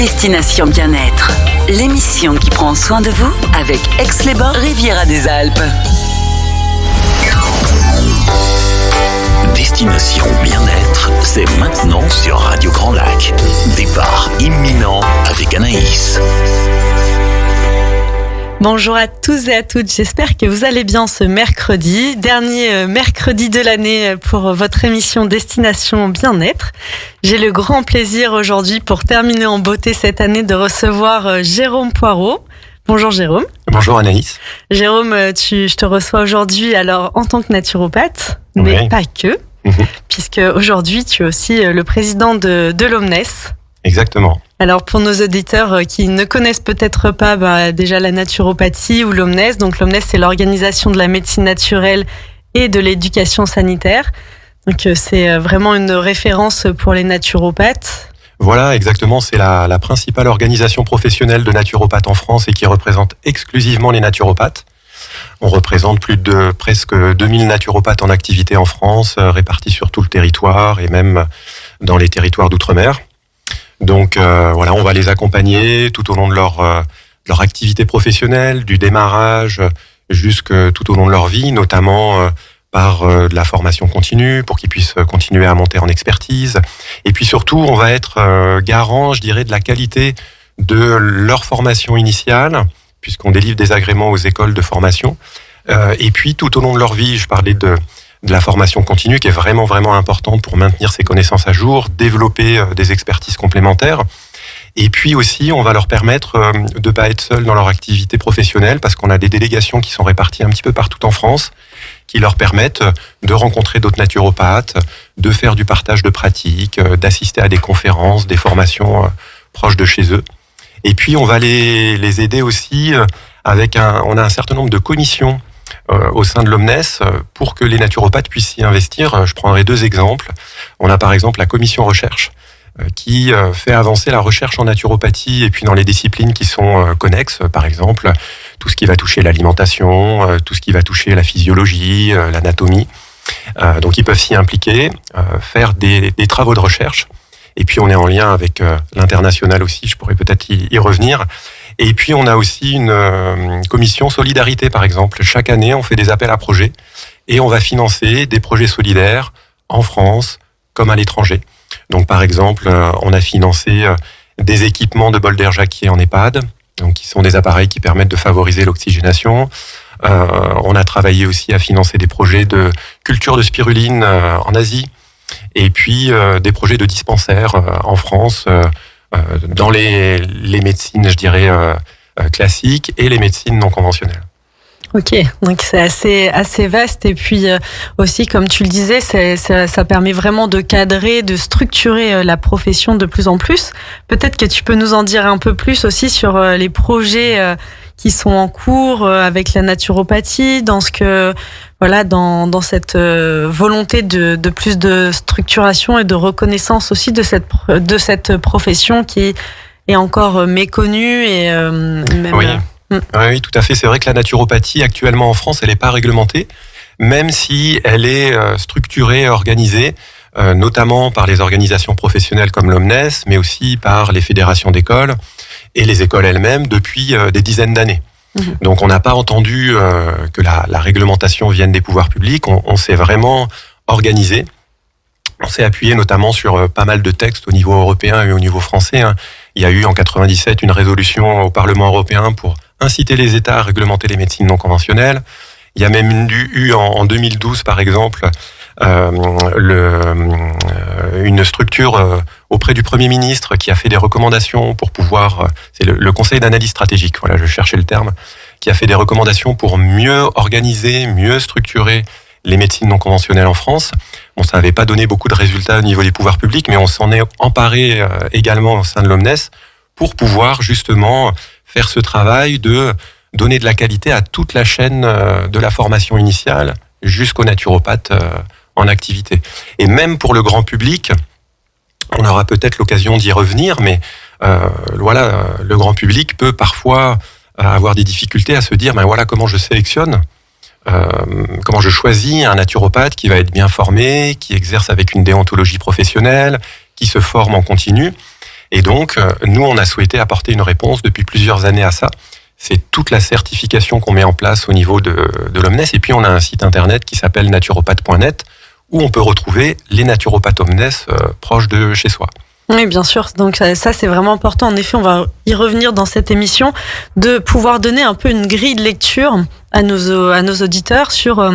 Destination Bien-être, l'émission qui prend soin de vous avec Aix-les-Bains, Riviera des Alpes. Destination Bien-être, c'est maintenant sur Radio Grand Lac. Départ imminent avec Anaïs. Bonjour à tous et à toutes, j'espère que vous allez bien ce mercredi, dernier mercredi de l'année pour votre émission Destination Bien-être. J'ai le grand plaisir aujourd'hui pour terminer en beauté cette année de recevoir Jérôme Poirot. Bonjour Jérôme. Bonjour Anaïs. Jérôme, je te reçois aujourd'hui alors en tant que naturopathe, mais pas que, puisque aujourd'hui tu es aussi le président de l'Omnes. Exactement. Alors pour nos auditeurs qui ne connaissent peut-être pas déjà la naturopathie ou l'Omnes, donc l'Omnes c'est l'organisation de la médecine naturelle et de l'éducation sanitaire. Donc c'est vraiment une référence pour les naturopathes. Voilà, exactement, c'est la principale organisation professionnelle de naturopathes en France et qui représente exclusivement les naturopathes. On représente plus de presque 2000 naturopathes en activité en France, répartis sur tout le territoire et même dans les territoires d'outre-mer. Donc voilà, on va les accompagner tout au long de leur activité professionnelle, du démarrage jusque tout au long de leur vie, notamment par de la formation continue pour qu'ils puissent continuer à monter en expertise. Et puis surtout, on va être garant, je dirais, de la qualité de leur formation initiale, puisqu'on délivre des agréments aux écoles de formation. Et puis tout au long de leur vie, je parlais de la formation continue qui est vraiment, vraiment importante pour maintenir ses connaissances à jour, développer des expertises complémentaires. Et puis aussi, on va leur permettre de ne pas être seuls dans leur activité professionnelle parce qu'on a des délégations qui sont réparties un petit peu partout en France qui leur permettent de rencontrer d'autres naturopathes, de faire du partage de pratiques, d'assister à des conférences, des formations proches de chez eux. Et puis, on va les aider aussi avec on a un certain nombre de commissions au sein de l'Omnes pour que les naturopathes puissent y investir. Je prendrai 2 exemples. On a par exemple la commission recherche qui fait avancer la recherche en naturopathie et puis dans les disciplines qui sont connexes, par exemple tout ce qui va toucher l'alimentation, tout ce qui va toucher la physiologie, l'anatomie. Donc ils peuvent s'y impliquer, faire des travaux de recherche. Et puis on est en lien avec l'international aussi, je pourrais peut-être y revenir. Et puis on a aussi une commission solidarité par exemple. Chaque année on fait des appels à projets et on va financer des projets solidaires en France comme à l'étranger. Donc par exemple on a financé des équipements de bol d'air Jacquier en EHPAD, donc qui sont des appareils qui permettent de favoriser l'oxygénation. On a travaillé aussi à financer des projets de culture de spiruline en Asie. Et puis des projets de dispensaires en France dans les médecines, je dirais, classiques et les médecines non conventionnelles. Ok, donc c'est assez vaste et puis aussi, comme tu le disais, ça permet vraiment de cadrer, de structurer la profession de plus en plus. Peut-être que tu peux nous en dire un peu plus aussi sur les projets qui sont en cours avec la naturopathie, dans cette volonté de plus de structuration et de reconnaissance aussi de cette profession qui est encore méconnue et même. Oui. Oui, tout à fait. C'est vrai que la naturopathie actuellement en France, elle n'est pas réglementée, même si elle est structurée, organisée, notamment par les organisations professionnelles comme l'Omnes, mais aussi par les fédérations d'écoles et les écoles elles-mêmes depuis des dizaines d'années. Donc on n'a pas entendu que la réglementation vienne des pouvoirs publics, on s'est vraiment organisé. On s'est appuyé notamment sur pas mal de textes au niveau européen et au niveau français. Il y a eu en 97 une résolution au Parlement européen pour inciter les États à réglementer les médecines non conventionnelles. Il y a même eu en 2012 par exemple une structure auprès du Premier ministre qui a fait des recommandations pour pouvoir, c'est le Conseil d'analyse stratégique, voilà, je cherchais le terme, qui a fait des recommandations pour mieux organiser, mieux structurer les médecines non conventionnelles en France. Bon, ça n'avait pas donné beaucoup de résultats au niveau des pouvoirs publics, mais on s'en est emparé également au sein de l'Omnes pour pouvoir justement faire ce travail de donner de la qualité à toute la chaîne de la formation initiale jusqu'aux naturopathes en activité. Et même pour le grand public, on aura peut-être l'occasion d'y revenir, mais le grand public peut parfois avoir des difficultés à se dire, voilà comment je sélectionne, comment je choisis un naturopathe qui va être bien formé, qui exerce avec une déontologie professionnelle, qui se forme en continu. Et donc, nous, on a souhaité apporter une réponse depuis plusieurs années à ça. C'est toute la certification qu'on met en place au niveau de l'Omnes. Et puis, on a un site internet qui s'appelle naturopathe.net où on peut retrouver les naturopathes Omnes proches de chez soi. Oui, bien sûr. Donc ça, c'est vraiment important. En effet, on va y revenir dans cette émission, de pouvoir donner un peu une grille de lecture à nos auditeurs sur...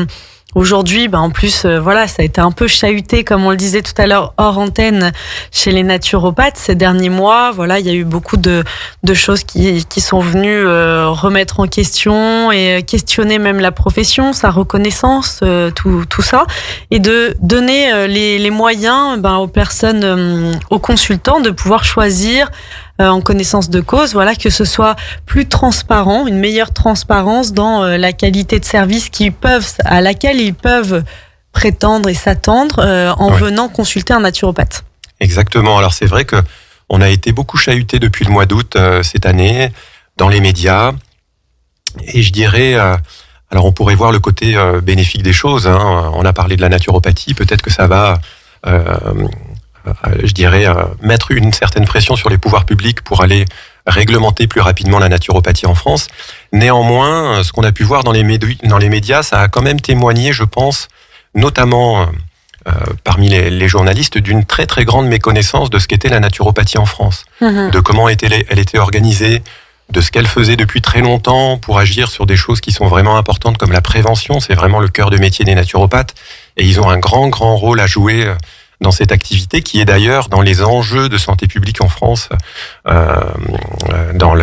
Aujourd'hui, en plus, voilà, ça a été un peu chahuté, comme on le disait tout à l'heure, hors antenne, chez les naturopathes ces derniers mois. Voilà, il y a eu beaucoup de choses qui sont venues remettre en question et questionner même la profession, sa reconnaissance, tout ça, et de donner les moyens aux personnes, aux consultants, de pouvoir choisir en connaissance de cause, voilà, que ce soit plus transparent, une meilleure transparence dans la qualité de service à laquelle ils peuvent prétendre et s'attendre en venant consulter un naturopathe. Exactement. Alors c'est vrai que on a été beaucoup chahuté depuis le mois d'août cette année dans les médias, et je dirais, alors on pourrait voir le côté bénéfique des choses. On a parlé de la naturopathie, peut-être que ça va je dirais, mettre une certaine pression sur les pouvoirs publics pour aller réglementer plus rapidement la naturopathie en France. Néanmoins, ce qu'on a pu voir dans les médias, ça a quand même témoigné, je pense, notamment parmi les journalistes, d'une très très grande méconnaissance de ce qu'était la naturopathie en France, de comment elle était organisée, de ce qu'elle faisait depuis très longtemps pour agir sur des choses qui sont vraiment importantes comme la prévention. C'est vraiment le cœur de métier des naturopathes, et ils ont un grand rôle à jouer dans cette activité qui est d'ailleurs dans les enjeux de santé publique en France, dans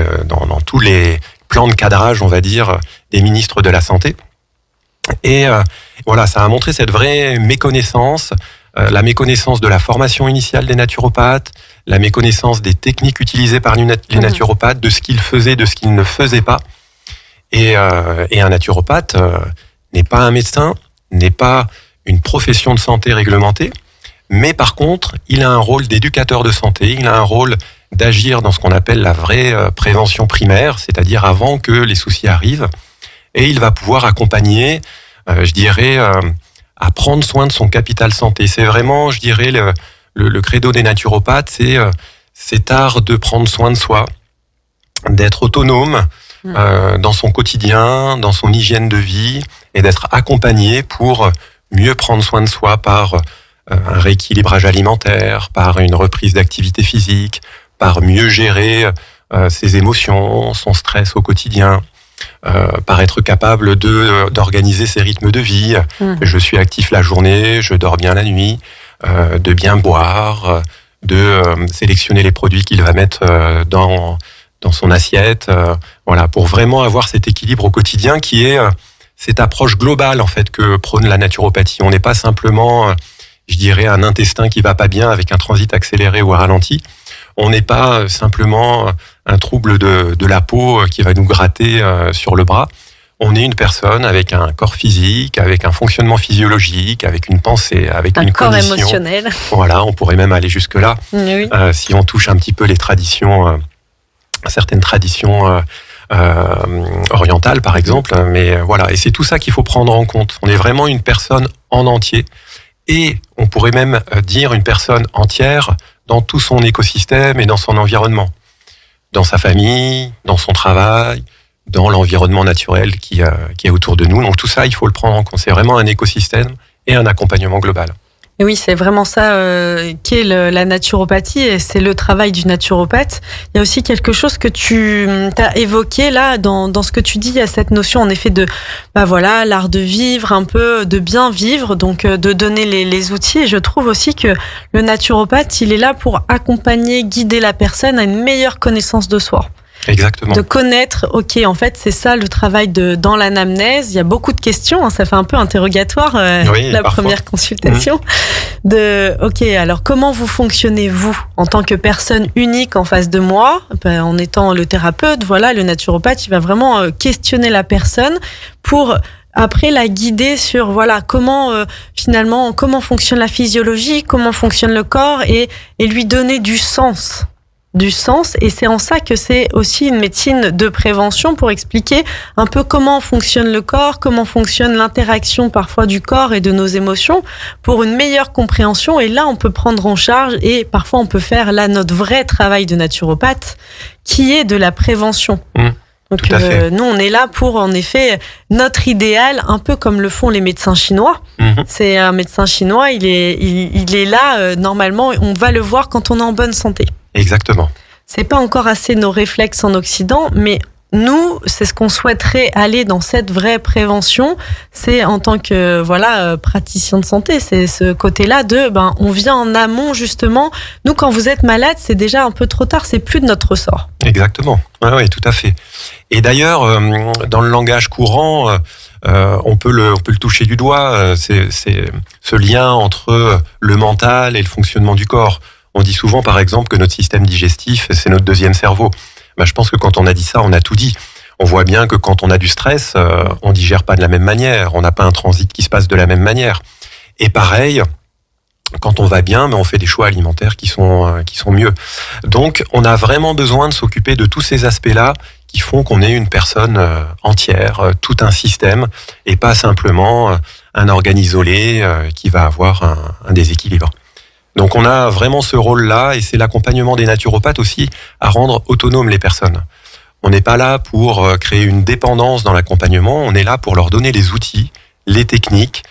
tous les plans de cadrage, on va dire, des ministres de la Santé. Et voilà, ça a montré cette vraie méconnaissance, la méconnaissance de la formation initiale des naturopathes, la méconnaissance des techniques utilisées par les naturopathes, de ce qu'ils faisaient, de ce qu'ils ne faisaient pas. Et un naturopathe n'est pas un médecin, n'est pas une profession de santé réglementée, mais par contre, il a un rôle d'éducateur de santé, il a un rôle d'agir dans ce qu'on appelle la vraie prévention primaire, c'est-à-dire avant que les soucis arrivent, et il va pouvoir accompagner, je dirais, à prendre soin de son capital santé. C'est vraiment, je dirais, le credo des naturopathes, c'est cet art de prendre soin de soi, d'être autonome dans son quotidien, dans son hygiène de vie, et d'être accompagné pour mieux prendre soin de soi par un rééquilibrage alimentaire, par une reprise d'activité physique, par mieux gérer ses émotions, son stress au quotidien, par être capable d'organiser ses rythmes de vie. Je suis actif la journée, je dors bien la nuit, de bien boire, de sélectionner les produits qu'il va mettre dans son assiette, voilà, pour vraiment avoir cet équilibre au quotidien qui est cette approche globale en fait que prône la naturopathie. On n'est pas simplement je dirais, un intestin qui va pas bien avec un transit accéléré ou ralenti. On n'est pas simplement un trouble de la peau qui va nous gratter sur le bras. On est une personne avec un corps physique, avec un fonctionnement physiologique, avec une pensée, avec une cognition. Un corps émotionnel. Voilà, on pourrait même aller jusque-là. Oui. Si on touche un petit peu les traditions, certaines traditions orientales, par exemple. Mais voilà, et c'est tout ça qu'il faut prendre en compte. On est vraiment une personne en entier. Et on pourrait même dire une personne entière dans tout son écosystème et dans son environnement, dans sa famille, dans son travail, dans l'environnement naturel qui est autour de nous. Donc tout ça, il faut le prendre en compte. C'est vraiment un écosystème et un accompagnement global. Et oui, c'est vraiment ça qu'est la naturopathie, et c'est le travail du naturopathe. Il y a aussi quelque chose que tu as évoqué là dans ce que tu dis. Il y a cette notion en effet de voilà, l'art de vivre, un peu de bien vivre, donc de donner les outils. Et je trouve aussi que le naturopathe, il est là pour accompagner, guider la personne à une meilleure connaissance de soi. Exactement. De connaître, ok, en fait, c'est ça le travail dans l'anamnèse. Il y a beaucoup de questions, ça fait un peu interrogatoire, oui, la parfois. première consultation. Ok, alors comment vous fonctionnez, vous, en tant que personne unique en face de moi, en étant le thérapeute, voilà, le naturopathe, il va vraiment questionner la personne pour après la guider sur voilà comment fonctionne la physiologie, comment fonctionne le corps, et lui donner du sens du sens, et c'est en ça que c'est aussi une médecine de prévention pour expliquer un peu comment fonctionne le corps, comment fonctionne l'interaction parfois du corps et de nos émotions pour une meilleure compréhension. Et là, on peut prendre en charge et parfois on peut faire là notre vrai travail de naturopathe qui est de la prévention. Donc nous, on est là pour, en effet, notre idéal, un peu comme le font les médecins chinois. C'est un médecin chinois, il est là, normalement, on va le voir quand on est en bonne santé. Exactement. C'est pas encore assez nos réflexes en Occident, mais nous, c'est ce qu'on souhaiterait aller dans cette vraie prévention. C'est en tant que praticien de santé, c'est ce côté-là de on vient en amont justement. Nous, quand vous êtes malade, c'est déjà un peu trop tard, c'est plus de notre ressort. Exactement. Oui, tout à fait. Et d'ailleurs, dans le langage courant, on peut le toucher du doigt. C'est ce lien entre le mental et le fonctionnement du corps. On dit souvent, par exemple, que notre système digestif, c'est notre deuxième cerveau. Je pense que quand on a dit ça, on a tout dit. On voit bien que quand on a du stress, on digère pas de la même manière. On n'a pas un transit qui se passe de la même manière. Et pareil, quand on va bien, on fait des choix alimentaires qui sont mieux. Donc, on a vraiment besoin de s'occuper de tous ces aspects-là qui font qu'on est une personne entière, tout un système, et pas simplement un organe isolé qui va avoir un déséquilibre. Donc on a vraiment ce rôle-là, et c'est l'accompagnement des naturopathes aussi à rendre autonomes les personnes. On n'est pas là pour créer une dépendance dans l'accompagnement, on est là pour leur donner les outils, les techniques,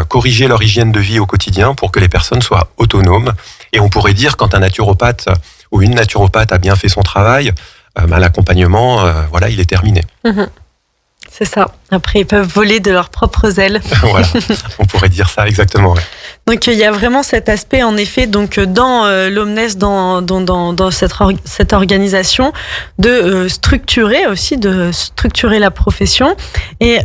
corriger leur hygiène de vie au quotidien pour que les personnes soient autonomes. Et on pourrait dire, quand un naturopathe ou une naturopathe a bien fait son travail, l'accompagnement, il est terminé. C'est ça. Après, ils peuvent voler de leurs propres ailes. Voilà, on pourrait dire ça exactement. Ouais. Donc, il y a vraiment cet aspect, en effet, donc dans l'Omnes, dans cette organisation, de structurer la profession. Et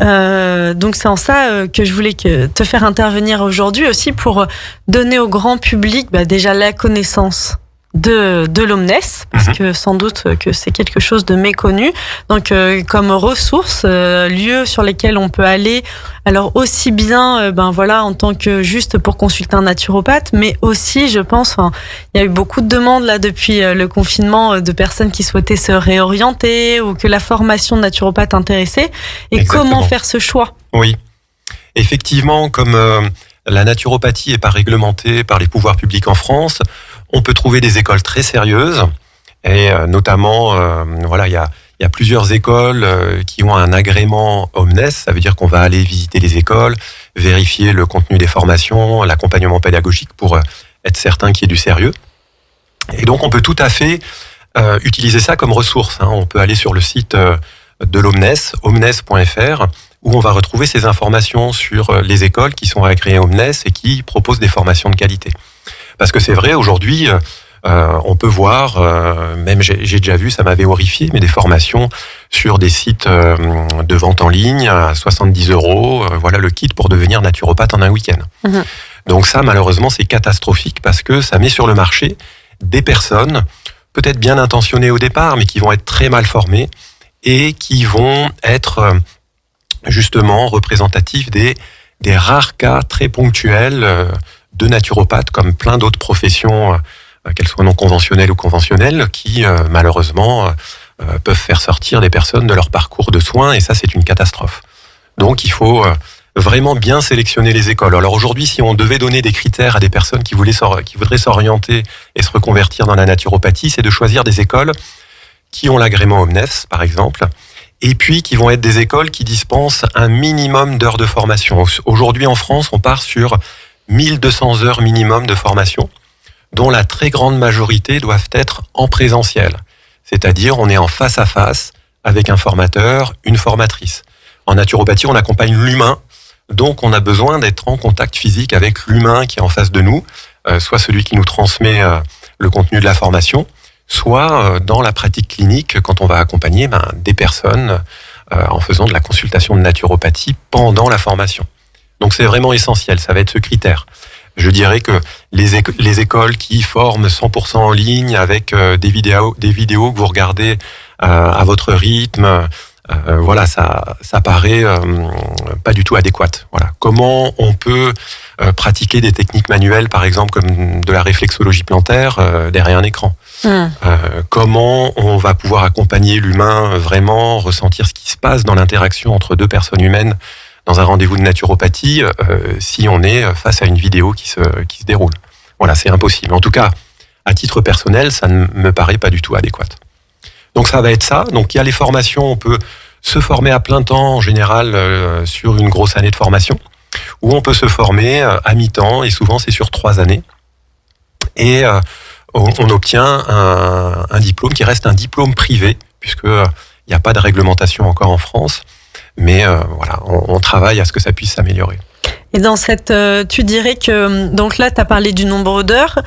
donc, c'est en ça que je voulais te faire intervenir aujourd'hui aussi pour donner au grand public déjà la connaissance de l'Omnes, parce que sans doute que c'est quelque chose de méconnu. Donc, comme ressources, lieux sur lesquels on peut aller. Alors, aussi bien, en tant que juste pour consulter un naturopathe, mais aussi, je pense, il y a eu beaucoup de demandes là depuis le confinement de personnes qui souhaitaient se réorienter ou que la formation de naturopathe intéressait. Et exactement. Comment faire ce choix ? Oui, effectivement, comme la naturopathie n'est pas réglementée par les pouvoirs publics en France, on peut trouver des écoles très sérieuses, et notamment, il y a plusieurs écoles qui ont un agrément Omnes. Ça veut dire qu'on va aller visiter les écoles, vérifier le contenu des formations, l'accompagnement pédagogique pour être certain qu'il y ait du sérieux. Et donc, on peut tout à fait utiliser ça comme ressource. On peut aller sur le site de l'Omnes, omnes.fr, où on va retrouver ces informations sur les écoles qui sont agréées Omnes et qui proposent des formations de qualité. Parce que c'est vrai, aujourd'hui, on peut voir, même j'ai déjà vu, ça m'avait horrifié, mais des formations sur des sites de vente en ligne à 70 €. Voilà le kit pour devenir naturopathe en un week-end. Donc ça, malheureusement, c'est catastrophique parce que ça met sur le marché des personnes, peut-être bien intentionnées au départ, mais qui vont être très mal formées et qui vont être justement représentatifs des rares cas très ponctuels de naturopathes, comme plein d'autres professions, qu'elles soient non conventionnelles ou conventionnelles, qui malheureusement peuvent faire sortir des personnes de leur parcours de soins, et ça c'est une catastrophe. Donc il faut vraiment bien sélectionner les écoles. Alors aujourd'hui, si on devait donner des critères à des personnes qui voudraient s'orienter et se reconvertir dans la naturopathie, c'est de choisir des écoles qui ont l'agrément Omnes, par exemple, et puis qui vont être des écoles qui dispensent un minimum d'heures de formation. Aujourd'hui en France, on part sur 1200 heures minimum de formation, dont la très grande majorité doivent être en présentiel. C'est-à-dire, on est en face à face avec un formateur, une formatrice. En naturopathie, on accompagne l'humain, donc on a besoin d'être en contact physique avec l'humain qui est en face de nous, soit celui qui nous transmet le contenu de la formation, soit dans la pratique clinique, quand on va accompagner des personnes en faisant de la consultation de naturopathie pendant la formation. Donc c'est vraiment essentiel, ça va être ce critère. Je dirais que les écoles qui forment 100% en ligne avec des vidéos que vous regardez à votre rythme, ça paraît pas du tout adéquat. Voilà. Comment on peut pratiquer des techniques manuelles, par exemple comme de la réflexologie plantaire, derrière un écran. comment on va pouvoir accompagner l'humain, vraiment ressentir ce qui se passe dans l'interaction entre deux personnes humaines dans un rendez-vous de naturopathie, si on est face à une vidéo qui se déroule. Voilà, c'est impossible. En tout cas, à titre personnel, ça ne me paraît pas du tout adéquat. Donc ça va être ça. Donc il y a les formations, on peut se former à plein temps en général sur une grosse année de formation, ou on peut se former à mi-temps, et souvent c'est sur 3 années. Et on obtient un diplôme qui reste un diplôme privé, puisque il n'y a pas de réglementation encore en France. Mais voilà, on travaille à ce que ça puisse s'améliorer. Et dans cette, tu dirais que, donc là, tu as parlé du nombre d'heures,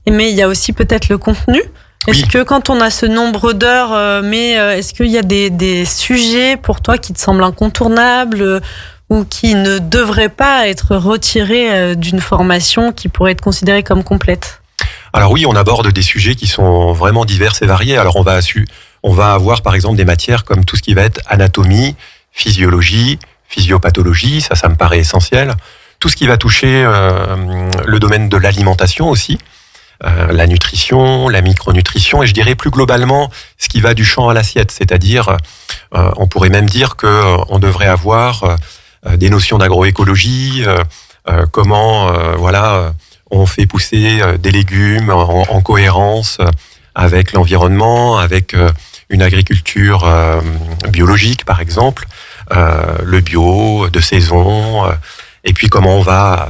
mais il y a aussi peut-être le contenu. Est-ce que quand on a ce nombre d'heures, est-ce qu'il y a des sujets pour toi qui te semblent incontournables ou qui ne devraient pas être retirés d'une formation qui pourrait être considérée comme complète ? Alors oui, on aborde des sujets qui sont vraiment divers et variés. Alors on va avoir par exemple des matières comme tout ce qui va être anatomie, physiologie, physiopathologie, ça me paraît essentiel. Tout ce qui va toucher le domaine de l'alimentation aussi, la nutrition, la micronutrition, et je dirais plus globalement ce qui va du champ à l'assiette, c'est-à-dire on pourrait même dire qu'on devrait avoir des notions d'agroécologie, comment on fait pousser des légumes en cohérence avec l'environnement, avec une agriculture biologique par exemple, le bio, de saison, et puis comment on va,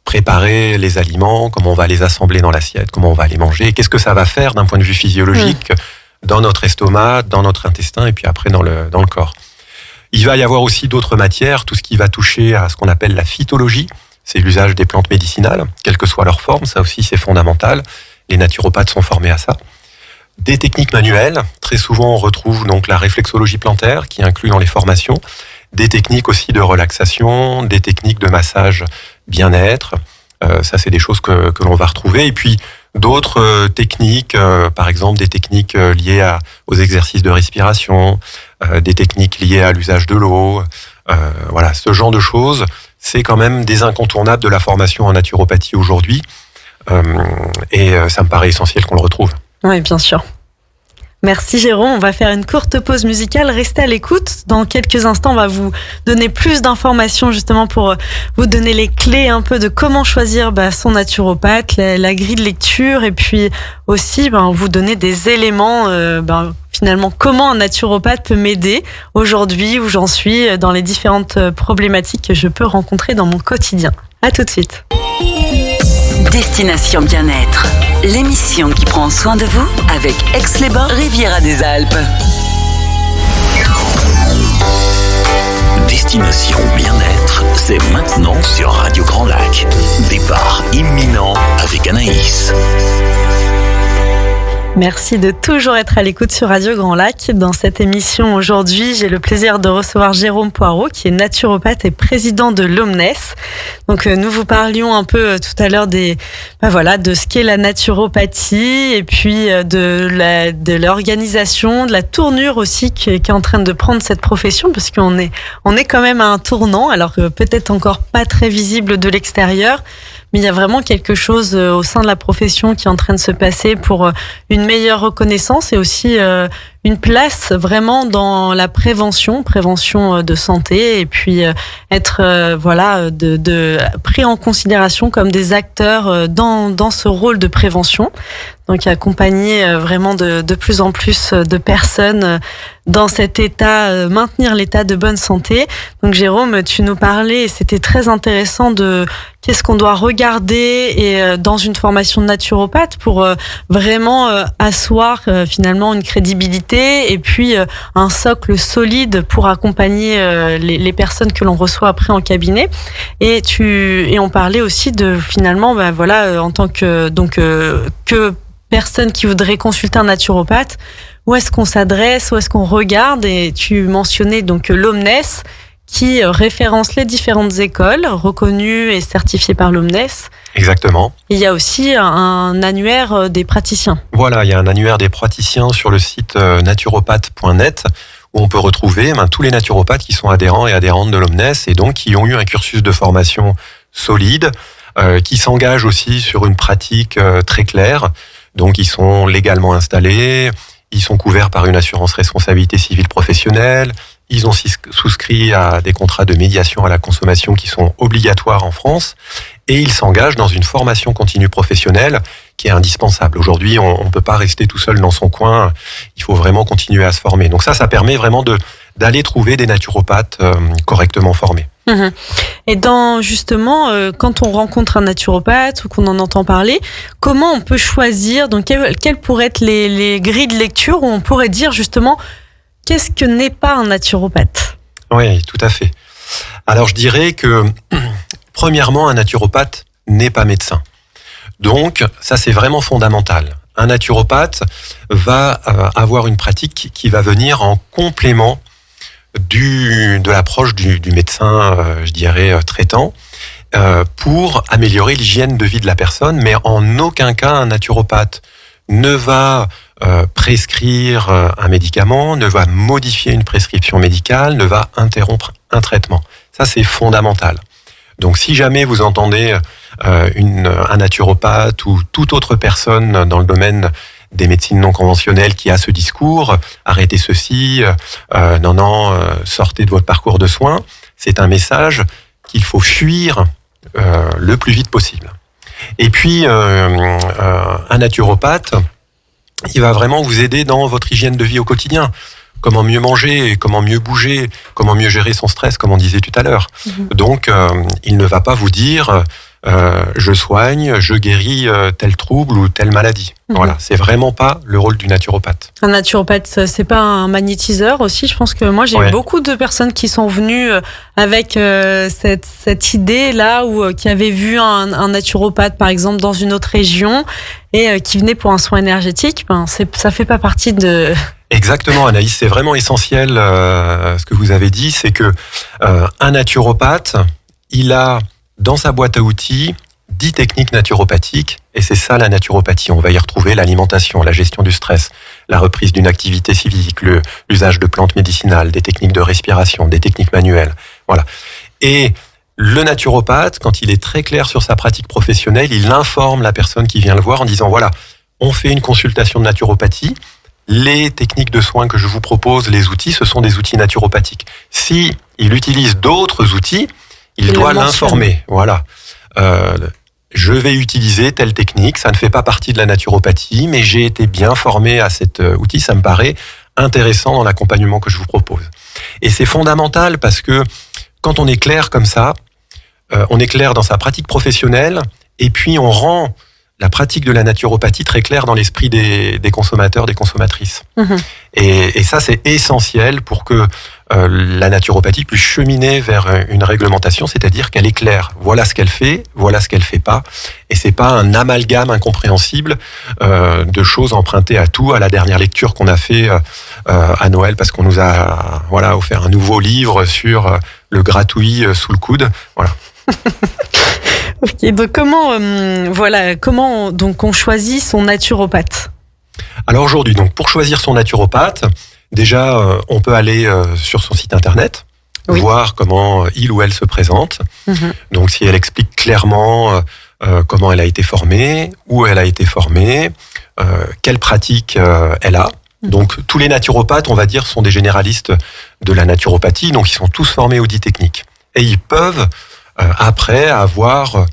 préparer les aliments, comment on va les assembler dans l'assiette, comment on va les manger, qu'est-ce que ça va faire d'un point de vue physiologique dans notre estomac, dans notre intestin, et puis après dans le corps. Il va y avoir aussi d'autres matières, tout ce qui va toucher à ce qu'on appelle la phytologie, c'est l'usage des plantes médicinales, quelle que soit leur forme, ça aussi c'est fondamental, les naturopathes sont formés à ça. Des techniques manuelles, très souvent on retrouve donc la réflexologie plantaire qui est inclue dans les formations, des techniques aussi de relaxation, des techniques de massage bien-être, ça c'est des choses que l'on va retrouver, et puis d'autres techniques, par exemple des techniques liées aux exercices de respiration, des techniques liées à l'usage de l'eau, voilà, ce genre de choses, c'est quand même des incontournables de la formation en naturopathie aujourd'hui, et ça me paraît essentiel qu'on le retrouve. Oui, bien sûr. Merci Jérôme, on va faire une courte pause musicale, restez à l'écoute. Dans quelques instants, on va vous donner plus d'informations justement pour vous donner les clés un peu de comment choisir son naturopathe, la grille de lecture, et puis aussi vous donner des éléments, finalement comment un naturopathe peut m'aider aujourd'hui où j'en suis dans les différentes problématiques que je peux rencontrer dans mon quotidien. À tout de suite. Destination Bien-être, l'émission qui prend soin de vous avec Aix-les-Bains, Riviera des Alpes. Destination Bien-être, c'est maintenant sur Radio Grand Lac. Départ imminent avec Anaïs. Merci de toujours être à l'écoute sur Radio Grand Lac. Dans cette émission aujourd'hui, j'ai le plaisir de recevoir Jérôme Poirot, qui est naturopathe et président de l'Omnes. Donc, nous vous parlions un peu tout à l'heure de ce qu'est la naturopathie et puis de l'organisation, de la tournure aussi qui est en train de prendre cette profession, parce qu'on est quand même à un tournant, alors que peut-être encore pas très visible de l'extérieur. Mais il y a vraiment quelque chose au sein de la profession qui est en train de se passer pour une meilleure reconnaissance et aussi une place vraiment dans la prévention de santé, et puis être pris en considération comme des acteurs dans ce rôle de prévention. Donc accompagner vraiment de plus en plus de personnes dans cet état, maintenir l'état de bonne santé. Donc Jérôme, tu nous parlais, et c'était très intéressant de qu'est-ce qu'on doit regarder et dans une formation de naturopathe pour vraiment asseoir finalement une crédibilité et puis un socle solide pour accompagner les personnes que l'on reçoit après en cabinet. Et on parlait aussi de finalement en tant que personne qui voudrait consulter un naturopathe, où est-ce qu'on s'adresse, où est-ce qu'on regarde, et tu mentionnais donc l'Omnes qui référence les différentes écoles reconnues et certifiées par l'Omnes. Exactement. Il y a aussi un annuaire des praticiens. Voilà, il y a un annuaire des praticiens sur le site naturopathe.net où on peut retrouver tous les naturopathes qui sont adhérents et adhérentes de l'Omnes et donc qui ont eu un cursus de formation solide, qui s'engagent aussi sur une pratique très claire. Donc ils sont légalement installés, ils sont couverts par une assurance responsabilité civile professionnelle, ils ont souscrit à des contrats de médiation à la consommation qui sont obligatoires en France, et ils s'engagent dans une formation continue professionnelle qui est indispensable. Aujourd'hui, on ne peut pas rester tout seul dans son coin, il faut vraiment continuer à se former. Donc ça permet vraiment d'aller trouver des naturopathes correctement formés. Et justement, quand on rencontre un naturopathe ou qu'on en entend parler, comment on peut choisir, donc quelles pourraient être les grilles de lecture où on pourrait dire justement qu'est-ce que n'est pas un naturopathe ? Oui, tout à fait. Alors je dirais que premièrement, un naturopathe n'est pas médecin. Donc ça c'est vraiment fondamental. Un naturopathe va avoir une pratique qui va venir en complément de l'approche du médecin, je dirais, traitant, pour améliorer l'hygiène de vie de la personne, mais en aucun cas un naturopathe ne va prescrire un médicament, ne va modifier une prescription médicale, ne va interrompre un traitement. Ça, c'est fondamental. Donc, si jamais vous entendez un naturopathe ou toute autre personne dans le domaine des médecines non conventionnelles qui a ce discours, arrêtez ceci, sortez de votre parcours de soins, c'est un message qu'il faut fuir le plus vite possible. Et puis, un naturopathe, il va vraiment vous aider dans votre hygiène de vie au quotidien. Comment mieux manger, comment mieux bouger, comment mieux gérer son stress, comme on disait tout à l'heure. Donc, il ne va pas vous dire je soigne, je guéris tel trouble ou telle maladie. Voilà, c'est vraiment pas le rôle du naturopathe. Un naturopathe, c'est pas un magnétiseur aussi. Je pense que moi, j'ai eu beaucoup de personnes qui sont venues avec cette idée-là ou qui avaient vu un naturopathe, par exemple, dans une autre région et qui venaient pour un soin énergétique. Ça fait pas partie de... Exactement, Anaïs, c'est vraiment essentiel ce que vous avez dit, c'est que un naturopathe, il a dans sa boîte à outils 10 techniques naturopathiques, et c'est ça la naturopathie. On va y retrouver l'alimentation, la gestion du stress, la reprise d'une activité physique, l'usage de plantes médicinales, des techniques de respiration, des techniques manuelles. Voilà. Et le naturopathe, quand il est très clair sur sa pratique professionnelle, il informe la personne qui vient le voir en disant voilà, on fait une consultation de naturopathie, les techniques de soins que je vous propose, les outils, ce sont des outils naturopathiques. Si il utilise d'autres outils, il doit l'informer. Voilà. Je vais utiliser telle technique, ça ne fait pas partie de la naturopathie, mais j'ai été bien formé à cet outil, ça me paraît intéressant dans l'accompagnement que je vous propose. Et c'est fondamental parce que quand on est clair comme ça, on est clair dans sa pratique professionnelle, et puis on rend la pratique de la naturopathie très claire dans l'esprit des consommateurs, des consommatrices. Et ça, c'est essentiel pour que la naturopathie puisse cheminer vers une réglementation, c'est-à-dire qu'elle est claire. Voilà ce qu'elle fait pas. Et c'est pas un amalgame incompréhensible de choses empruntées à tout. À la dernière lecture qu'on a fait à Noël, parce qu'on nous a offert un nouveau livre sur le gratouillis sous le coude. Voilà. Ok, donc comment on choisit son naturopathe ? Alors aujourd'hui, donc pour choisir son naturopathe, déjà on peut aller sur son site internet, voir comment il ou elle se présente. Donc si elle explique clairement comment elle a été formée, où elle a été formée, quelle pratique elle a. Donc tous les naturopathes, on va dire, sont des généralistes de la naturopathie, donc ils sont tous formés aux 10 techniques. Et ils peuvent après avoir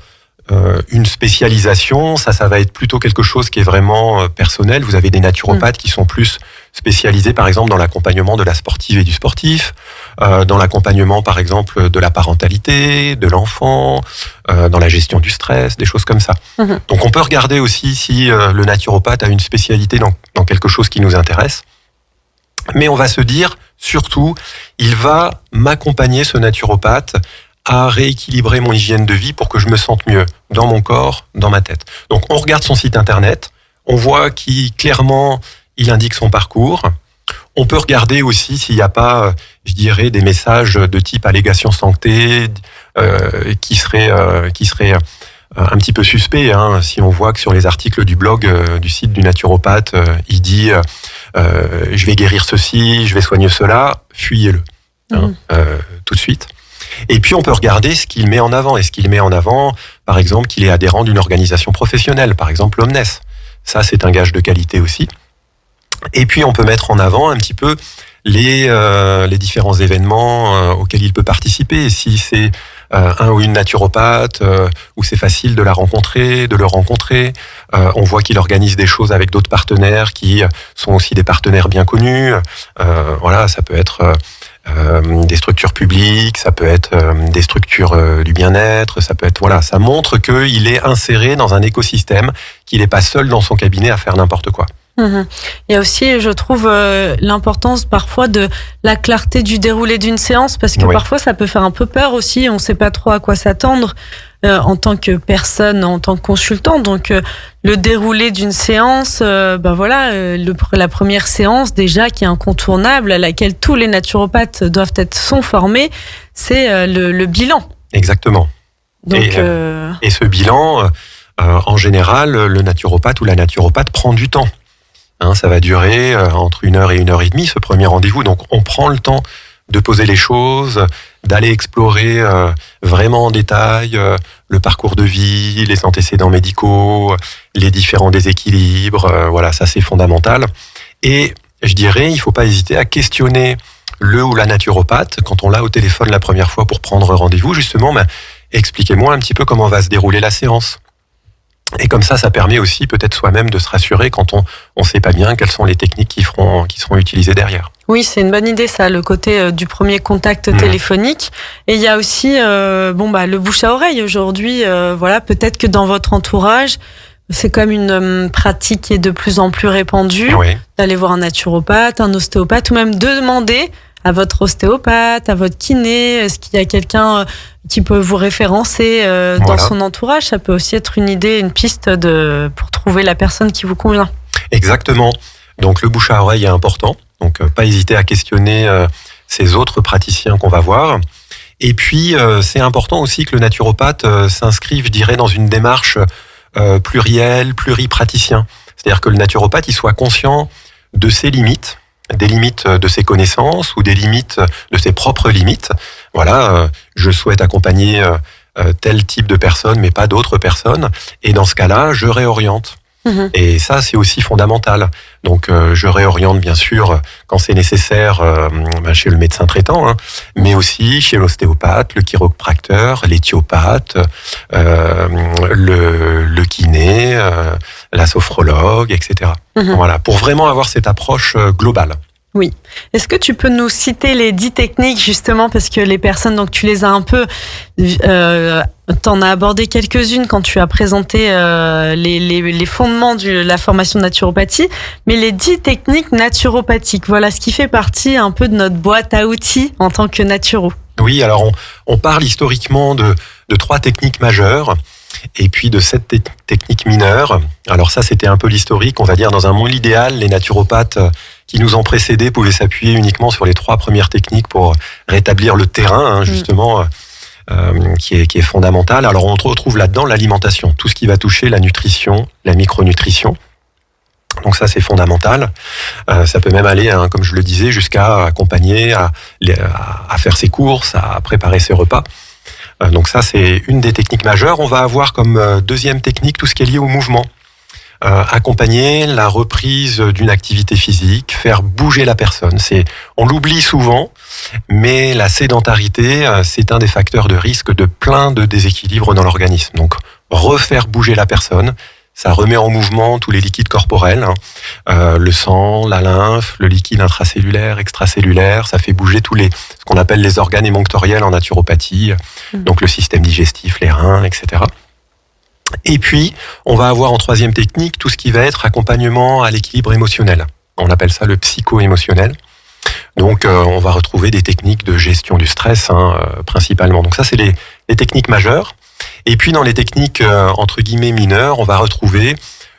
une spécialisation, ça va être plutôt quelque chose qui est vraiment personnel. Vous avez des naturopathes qui sont plus spécialisés, par exemple, dans l'accompagnement de la sportive et du sportif, dans l'accompagnement, par exemple, de la parentalité, de l'enfant, dans la gestion du stress, des choses comme ça. Donc on peut regarder aussi si le naturopathe a une spécialité dans quelque chose qui nous intéresse. Mais on va se dire, surtout, il va m'accompagner, ce naturopathe, à rééquilibrer mon hygiène de vie pour que je me sente mieux dans mon corps, dans ma tête. Donc on regarde son site internet, on voit clairement il indique son parcours. On peut regarder aussi s'il n'y a pas, je dirais, des messages de type allégation santé qui seraient un petit peu suspects. Si on voit que sur les articles du blog du site du naturopathe, il dit je vais guérir ceci, je vais soigner cela, fuyez-le tout de suite. Et puis, on peut regarder ce qu'il met en avant. Est-ce qu'il met en avant, par exemple, qu'il est adhérent d'une organisation professionnelle, par exemple l'Omnes ? Ça, c'est un gage de qualité aussi. Et puis, on peut mettre en avant un petit peu les différents événements auxquels il peut participer. Et si c'est un ou une naturopathe, où c'est facile de la rencontrer, de le rencontrer. On voit qu'il organise des choses avec d'autres partenaires qui sont aussi des partenaires bien connus. Voilà, ça peut être des structures publiques, ça peut être des structures du bien-être, ça peut être, voilà, ça montre qu'il est inséré dans un écosystème, qu'il n'est pas seul dans son cabinet à faire n'importe quoi. Il y a aussi, je trouve, l'importance parfois de la clarté du déroulé d'une séance, parce que parfois ça peut faire un peu peur aussi, on ne sait pas trop à quoi s'attendre en tant que personne, en tant que consultant. Donc le déroulé d'une séance, la première séance déjà qui est incontournable, à laquelle tous les naturopathes sont formés, c'est le bilan. Exactement. Donc, et ce bilan, en général, le naturopathe ou la naturopathe prend du temps. Ça va durer entre 1 heure et 1 heure et demie, ce premier rendez-vous. Donc, on prend le temps de poser les choses, d'aller explorer vraiment en détail le parcours de vie, les antécédents médicaux, les différents déséquilibres. Voilà, ça, c'est fondamental. Et je dirais, il ne faut pas hésiter à questionner le ou la naturopathe quand on l'a au téléphone la première fois pour prendre rendez-vous. Justement, expliquez-moi un petit peu comment va se dérouler la séance. Et comme ça permet aussi peut-être soi-même de se rassurer quand on ne sait pas bien quelles sont les techniques qui seront utilisées derrière. Oui, c'est une bonne idée ça, le côté du premier contact téléphonique. Et il y a aussi le bouche à oreille aujourd'hui. Peut-être que dans votre entourage, c'est comme une pratique qui est de plus en plus répandue, d'aller voir un naturopathe, un ostéopathe, ou même de demander à votre ostéopathe, à votre kiné, est-ce qu'il y a quelqu'un qui peut vous référencer dans son entourage? Ça peut aussi être une idée, une piste pour trouver la personne qui vous convient. Exactement. Donc le bouche à oreille est important. Donc pas hésiter à questionner ces autres praticiens qu'on va voir. Et puis c'est important aussi que le naturopathe s'inscrive, je dirais, dans une démarche plurielle, pluripraticien. C'est-à-dire que le naturopathe il soit conscient de ses limites, des limites de ses connaissances ou des limites de ses propres limites. Voilà, je souhaite accompagner tel type de personnes, mais pas d'autres personnes. Et dans ce cas-là, je réoriente. Et ça, c'est aussi fondamental. Donc, je réoriente, bien sûr, quand c'est nécessaire, chez le médecin traitant, mais aussi chez l'ostéopathe, le chiropracteur, l'éthiopathe, le kiné, la sophrologue, etc. Voilà, pour vraiment avoir cette approche globale. Oui. Est-ce que tu peux nous citer les 10 techniques, justement, parce que les personnes, donc tu les as un peu... t'en as abordé quelques-unes quand tu as présenté les fondements de la formation de naturopathie, mais les 10 techniques naturopathiques, voilà ce qui fait partie un peu de notre boîte à outils en tant que naturo. Oui, alors on parle historiquement de 3 techniques majeures, et puis de 7 techniques mineures. Alors ça, c'était un peu l'historique. On va dire, dans un monde idéal, les naturopathes qui nous ont précédés pouvaient s'appuyer uniquement sur les 3 premières techniques pour rétablir le terrain, justement, qui est fondamental. Alors on retrouve là-dedans l'alimentation, tout ce qui va toucher la nutrition, la micronutrition. Donc ça, c'est fondamental. Ça peut même aller, comme je le disais, jusqu'à accompagner à faire ses courses, à préparer ses repas. Donc ça, c'est une des techniques majeures. On va avoir comme deuxième technique tout ce qui est lié au mouvement. Accompagner la reprise d'une activité physique, faire bouger la personne. On l'oublie souvent, mais la sédentarité, c'est un des facteurs de risque de plein de déséquilibres dans l'organisme. Donc, refaire bouger la personne, ça remet en mouvement tous les liquides corporels, le sang, la lymphe, le liquide intracellulaire, extracellulaire, ça fait bouger ce qu'on appelle les organes émonctoriels en naturopathie, donc le système digestif, les reins, etc. Et puis, on va avoir en 3e technique tout ce qui va être accompagnement à l'équilibre émotionnel. On appelle ça le psycho-émotionnel. Donc, on va retrouver des techniques de gestion du stress, principalement. Donc ça, c'est les techniques majeures. Et puis, dans les techniques, entre guillemets, mineures, on va retrouver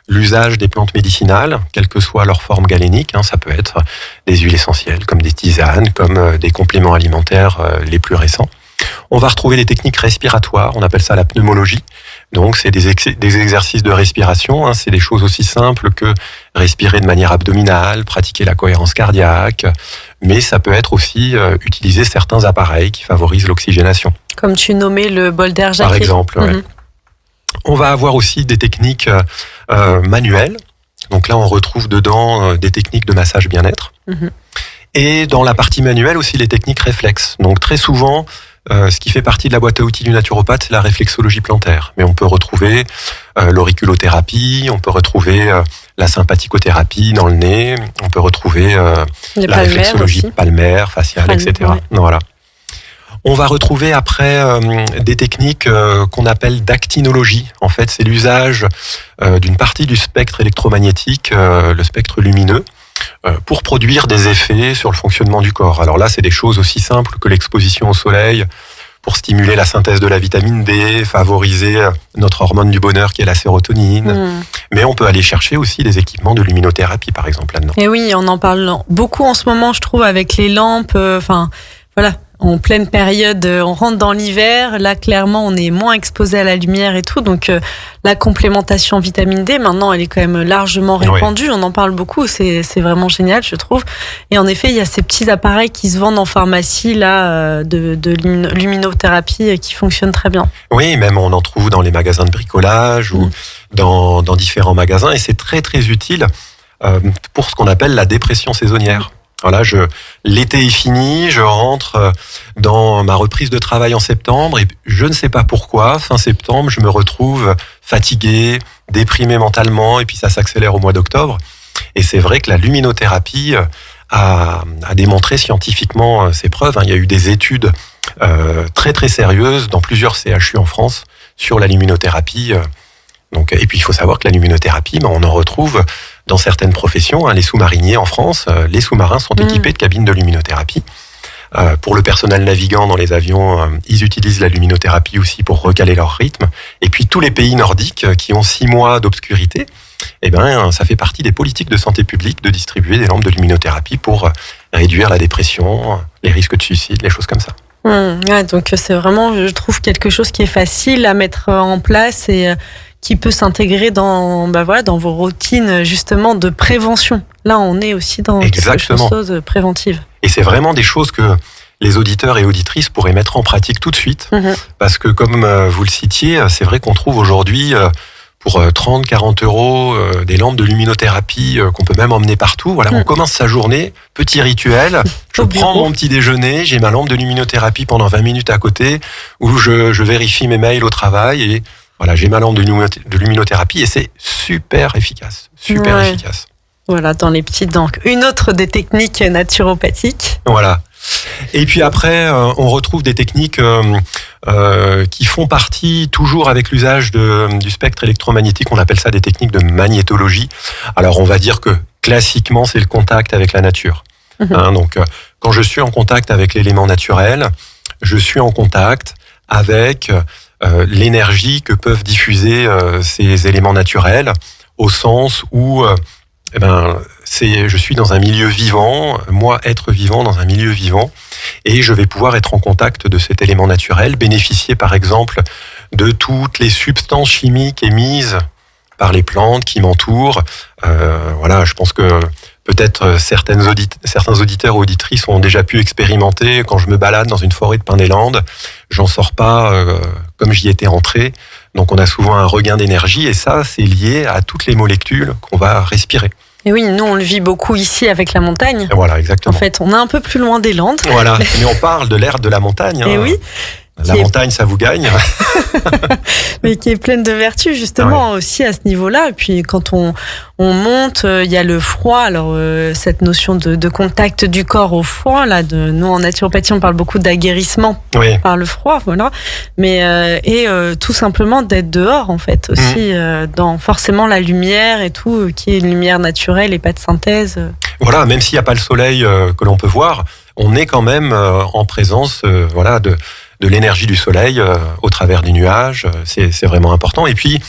l'usage des plantes médicinales, quelle que soit leur forme galénique. Ça peut être des huiles essentielles, comme des tisanes, comme des compléments alimentaires les plus récents. On va retrouver des techniques respiratoires, on appelle ça la pneumologie. Donc, c'est des exercices de respiration. C'est des choses aussi simples que respirer de manière abdominale, pratiquer la cohérence cardiaque. Mais ça peut être aussi utiliser certains appareils qui favorisent l'oxygénation. Comme tu nommais le bol d'air Jacquet. Par exemple, On va avoir aussi des techniques manuelles. Donc là, on retrouve dedans des techniques de massage bien-être. Et dans la partie manuelle aussi, les techniques réflexes. Donc très souvent, ce qui fait partie de la boîte à outils du naturopathe, c'est la réflexologie plantaire. Mais on peut retrouver l'auriculothérapie, on peut retrouver la sympathicothérapie dans le nez, on peut retrouver la réflexologie palmaire, faciale, etc. Ouais. Voilà. On va retrouver après des techniques qu'on appelle d'actinologie. En fait, c'est l'usage d'une partie du spectre électromagnétique, le spectre lumineux, pour produire des effets sur le fonctionnement du corps. Alors là, c'est des choses aussi simples que l'exposition au soleil pour stimuler la synthèse de la vitamine D, favoriser notre hormone du bonheur qui est la sérotonine. Mais on peut aller chercher aussi des équipements de luminothérapie, par exemple, là-dedans. Et oui, on en parle beaucoup en ce moment, je trouve, avec les lampes. Voilà. En pleine période, on rentre dans l'hiver. Là, clairement, on est moins exposé à la lumière et tout. Donc, la complémentation vitamine D, maintenant, elle est quand même largement répandue. Oui. On en parle beaucoup. C'est vraiment génial, je trouve. Et en effet, il y a ces petits appareils qui se vendent en pharmacie, là, de luminothérapie qui fonctionnent très bien. Oui, même on en trouve dans les magasins de bricolage ou dans différents magasins. Et c'est très, très utile pour ce qu'on appelle la dépression saisonnière. Voilà, l'été est fini, je rentre dans ma reprise de travail en septembre et je ne sais pas pourquoi, fin septembre, je me retrouve fatigué, déprimé mentalement et puis ça s'accélère au mois d'octobre. Et c'est vrai que la luminothérapie a démontré scientifiquement ses preuves. Il y a eu des études très très sérieuses dans plusieurs CHU en France sur la luminothérapie. Donc, et puis il faut savoir que la luminothérapie, on en retrouve dans certaines professions. Les sous-mariniers en France, les sous-marins sont équipés de cabines de luminothérapie. Pour le personnel navigant dans les avions, ils utilisent la luminothérapie aussi pour recaler leur rythme. Et puis tous les pays nordiques qui ont 6 mois d'obscurité, ça fait partie des politiques de santé publique de distribuer des lampes de luminothérapie pour réduire la dépression, les risques de suicide, les choses comme ça. Ouais, donc c'est vraiment, je trouve, quelque chose qui est facile à mettre en place et qui peut s'intégrer dans vos routines justement de prévention. Là, on est aussi dans quelque chose de préventive. Et c'est vraiment des choses que les auditeurs et auditrices pourraient mettre en pratique tout de suite. Parce que comme vous le citiez, c'est vrai qu'on trouve aujourd'hui pour 30, 40 euros des lampes de luminothérapie qu'on peut même emmener partout. Voilà, on commence sa journée, petit rituel. Je prends mon petit déjeuner, j'ai ma lampe de luminothérapie pendant 20 minutes à côté, où je vérifie mes mails au travail et voilà, j'ai ma lampe de luminothérapie et c'est super efficace. Efficace. Voilà, donc une autre des techniques naturopathiques. Voilà. Et puis après, on retrouve des techniques qui font partie toujours avec l'usage du spectre électromagnétique. On appelle ça des techniques de magnétologie. Alors, on va dire que classiquement, c'est le contact avec la nature. Donc, quand je suis en contact avec l'élément naturel, je suis en contact avec l'énergie que peuvent diffuser ces éléments naturels, au sens où je suis dans un milieu vivant, moi être vivant dans un milieu vivant, et je vais pouvoir être en contact de cet élément naturel, bénéficier par exemple de toutes les substances chimiques émises par les plantes qui m'entourent. Voilà, je pense que peut-être certains auditeurs ou auditrices ont déjà pu expérimenter. Quand je me balade dans une forêt de pins des Landes, j'en sors pas comme j'y étais entré. Donc on a souvent un regain d'énergie et ça, c'est lié à toutes les molécules qu'on va respirer. Et oui, nous on le vit beaucoup ici avec la montagne. Voilà, exactement. En fait, on est un peu plus loin des Landes. Voilà, mais on parle de l'air de la montagne. Et oui. La montagne, ça vous gagne. Mais qui est pleine de vertus, justement, aussi à ce niveau-là. Et puis, quand on monte, il y a le froid. Alors, cette notion de contact du corps au froid, là, nous, en naturopathie, on parle beaucoup d'aguerrissement par le froid, voilà. Mais, tout simplement d'être dehors, en fait, aussi, dans forcément la lumière et tout, qui est une lumière naturelle et pas de synthèse. Voilà, même s'il n'y a pas le soleil que l'on peut voir, on est quand même en présence, de l'énergie du soleil au travers des nuages, c'est vraiment important. Et puis,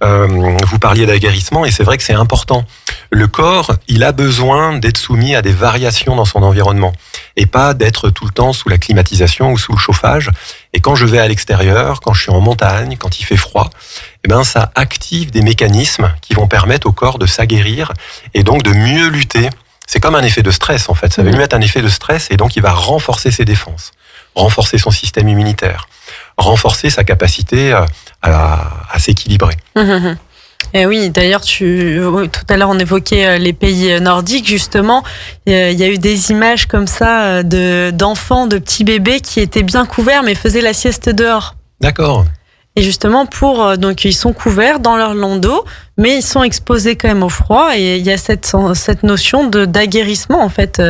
vous parliez d'aguerrissement, et c'est vrai que c'est important. Le corps, il a besoin d'être soumis à des variations dans son environnement, et pas d'être tout le temps sous la climatisation ou sous le chauffage. Et quand je vais à l'extérieur, quand je suis en montagne, quand il fait froid, ça active des mécanismes qui vont permettre au corps de s'aguerrir, et donc de mieux lutter. C'est comme un effet de stress, en fait. Ça va lui mettre un effet de stress, et donc il va renforcer ses défenses, renforcer son système immunitaire, renforcer sa capacité à s'équilibrer. Et oui, d'ailleurs, tout à l'heure, on évoquait les pays nordiques, justement. Il y a eu des images comme ça d'enfants, de petits bébés qui étaient bien couverts, mais faisaient la sieste dehors. D'accord. Et justement, donc ils sont couverts dans leur landau, mais ils sont exposés quand même au froid. Et il y a cette notion d'aguerrissement, en fait,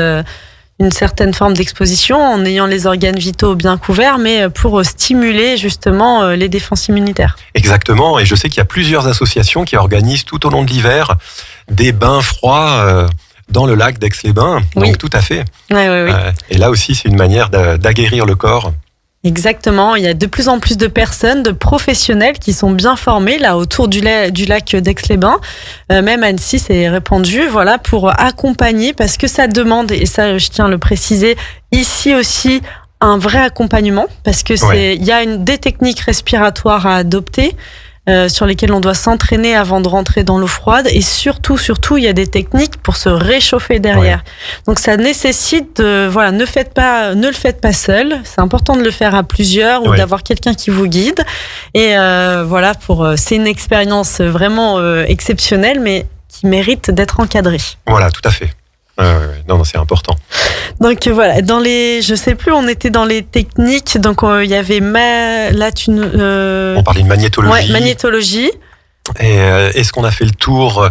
une certaine forme d'exposition en ayant les organes vitaux bien couverts, mais pour stimuler justement les défenses immunitaires. Exactement, et je sais qu'il y a plusieurs associations qui organisent tout au long de l'hiver des bains froids dans le lac d'Aix-les-Bains. Oui. Donc tout à fait. Oui. Et là aussi, c'est une manière d'aguerrir le corps. Exactement, il y a de plus en plus de personnes, de professionnels qui sont bien formés là autour du lac d'Aix-les-Bains. Même Annecy s'est répandu, voilà, pour accompagner, parce que ça demande, et ça je tiens à le préciser, ici aussi un vrai accompagnement, parce que il y a des techniques respiratoires à adopter. Sur lesquelles on doit s'entraîner avant de rentrer dans l'eau froide, et surtout, il y a des techniques pour se réchauffer derrière. Ouais. Donc ça nécessite ne le faites pas seul. C'est important de le faire à plusieurs ou d'avoir quelqu'un qui vous guide. Et c'est une expérience vraiment exceptionnelle, mais qui mérite d'être encadrée. Voilà, tout à fait. Non, c'est important. Donc voilà, je sais plus, on était dans les techniques, donc il y avait on parlait de magnétologie. Ouais, magnétologie. Et est-ce qu'on a fait le tour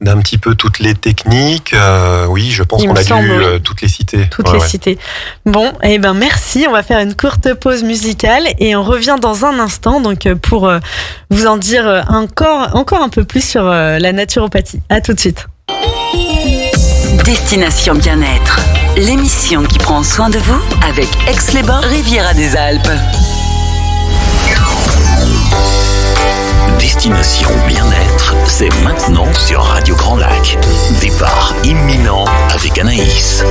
d'un petit peu toutes les techniques? Oui, je pense qu'on a dû toutes les citer. Toutes les citer. Bon, merci. On va faire une courte pause musicale et on revient dans un instant, donc pour vous en dire encore un peu plus sur la naturopathie. À tout de suite. Destination Bien-être, l'émission qui prend soin de vous avec Aix-les-Bains, Riviera des Alpes. Destination Bien-être, c'est maintenant sur Radio Grand Lac. Départ imminent avec Anaïs.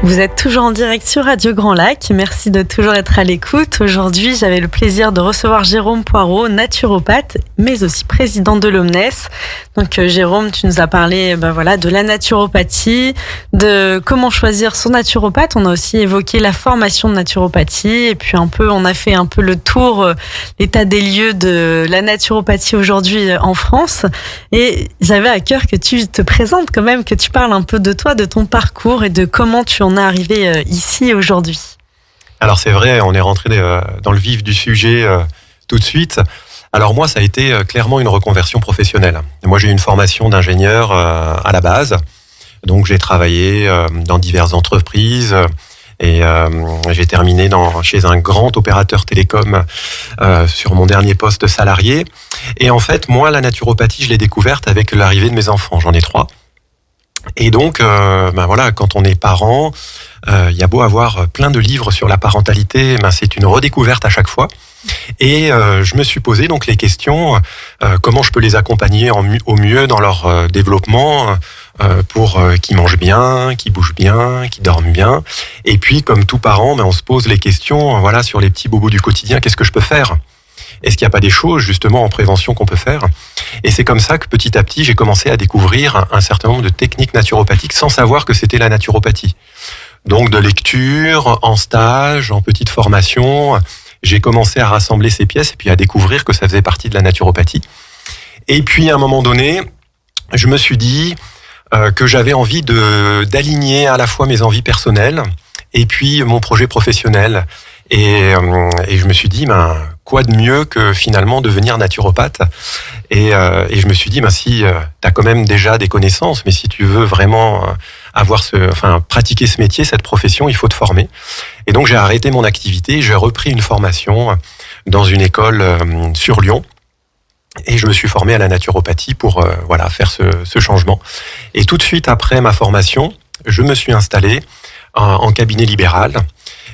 Vous êtes toujours en direct sur Radio Grand Lac. Merci de toujours être à l'écoute. Aujourd'hui, j'avais le plaisir de recevoir Jérôme Poirot, naturopathe, mais aussi président de l'Omnes. Donc, Jérôme, tu nous as parlé, de la naturopathie, de comment choisir son naturopathe. On a aussi évoqué la formation de naturopathie, et puis on a fait un peu le tour, l'état des lieux de la naturopathie aujourd'hui en France. Et j'avais à cœur que tu te présentes quand même, que tu parles un peu de toi, de ton parcours et de comment tu en es arrivé ici aujourd'hui. Alors c'est vrai, on est rentré dans le vif du sujet tout de suite. Alors moi, ça a été clairement une reconversion professionnelle. Moi, j'ai eu une formation d'ingénieur à la base. Donc j'ai travaillé dans diverses entreprises et j'ai terminé chez un grand opérateur télécom sur mon dernier poste salarié. Et en fait, moi, la naturopathie, je l'ai découverte avec l'arrivée de mes enfants. J'en ai 3. Et donc, quand on est parent, il y a beau avoir plein de livres sur la parentalité, c'est une redécouverte à chaque fois. Et je me suis posé donc les questions, comment je peux les accompagner au mieux dans leur développement pour qu'ils mangent bien, qu'ils bougent bien, qu'ils dorment bien. Et puis, comme tout parent, on se pose les questions sur les petits bobos du quotidien, qu'est-ce que je peux faire ? Est-ce qu'il n'y a pas des choses, justement, en prévention qu'on peut faire ? Et c'est comme ça que, petit à petit, j'ai commencé à découvrir un certain nombre de techniques naturopathiques sans savoir que c'était la naturopathie. Donc, de lecture, en stage, en petite formation, j'ai commencé à rassembler ces pièces et puis à découvrir que ça faisait partie de la naturopathie. Et puis, à un moment donné, je me suis dit que j'avais envie d'aligner à la fois mes envies personnelles et puis mon projet professionnel. Et je me suis dit, quoi de mieux que finalement devenir naturopathe ? Et je me suis dit, si tu as quand même déjà des connaissances, mais si tu veux vraiment pratiquer ce métier, cette profession, il faut te former. Et donc j'ai arrêté mon activité, j'ai repris une formation dans une école sur Lyon. Et je me suis formé à la naturopathie pour faire ce changement. Et tout de suite après ma formation, je me suis installé en cabinet libéral.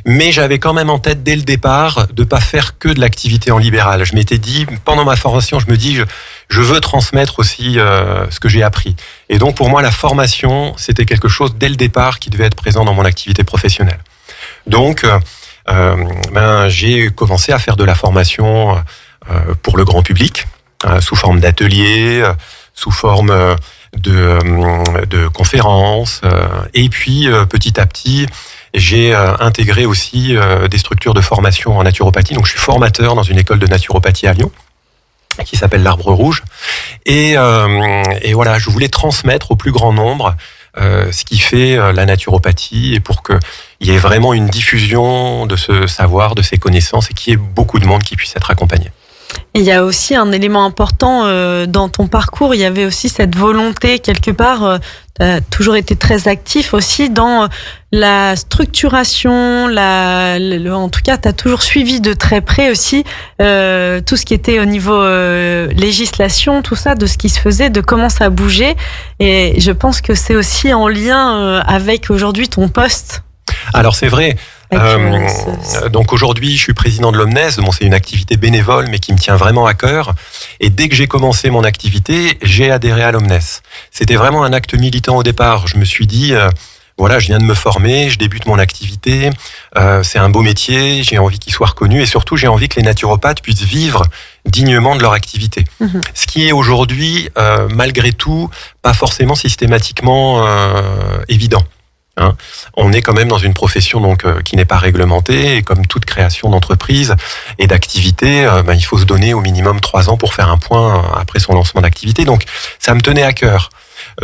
Mais j'avais quand même en tête dès le départ de pas faire que de l'activité en libéral. Je m'étais dit, pendant ma formation, je veux transmettre aussi ce que j'ai appris. Et donc pour moi, la formation, c'était quelque chose dès le départ qui devait être présent dans mon activité professionnelle. Donc j'ai commencé à faire de la formation pour le grand public, sous forme d'ateliers, sous forme de conférences. Et puis petit à petit, j'ai intégré aussi des structures de formation en naturopathie. Donc, je suis formateur dans une école de naturopathie à Lyon. qui s'appelle l'Arbre Rouge. Et voilà, je voulais transmettre au plus grand nombre ce qui fait la naturopathie, et pour qu'il y ait vraiment une diffusion de ce savoir, de ces connaissances, et qu'il y ait beaucoup de monde qui puisse être accompagné. Et il y a aussi un élément important dans ton parcours, il y avait aussi cette volonté quelque part, tu as toujours été très actif aussi dans la structuration, en tout cas tu as toujours suivi de très près aussi tout ce qui était au niveau législation, tout ça, de ce qui se faisait, de comment ça bougeait, et je pense que c'est aussi en lien avec aujourd'hui ton poste. Alors c'est vrai. Donc aujourd'hui, je suis président de l'Omnes. Bon, c'est une activité bénévole, mais qui me tient vraiment à cœur. Et dès que j'ai commencé mon activité, j'ai adhéré à l'Omnes. C'était vraiment un acte militant au départ. Je me suis dit, voilà, je viens de me former, je débute mon activité. C'est un beau métier, j'ai envie qu'il soit reconnu, et surtout, j'ai envie que les naturopathes puissent vivre dignement de leur activité. Mmh. Ce qui est aujourd'hui, malgré tout, pas forcément systématiquement évident. On est quand même dans une profession donc qui n'est pas réglementée, et comme toute création d'entreprise et d'activité, il faut se donner au minimum 3 ans pour faire un point après son lancement d'activité. Donc ça me tenait à cœur.